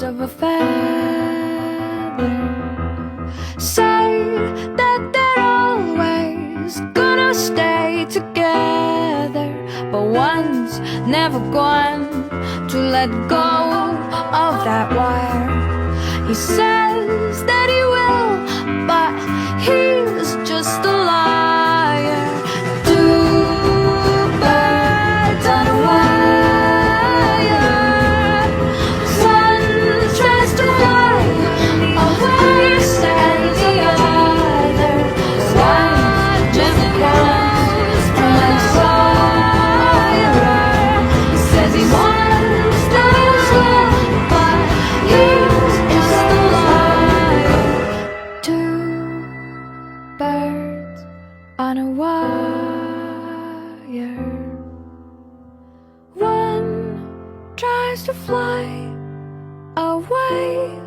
of a feather. Say that they're always gonna stay together, but one's never going to let go of that wire. He says that he will, but he's just a liar. Two birds on a wire. One tries to fly away, and the other one just comes from fire. He says he wants to as well, but he's just a liar. Two birds on a wire. One tries to fly away,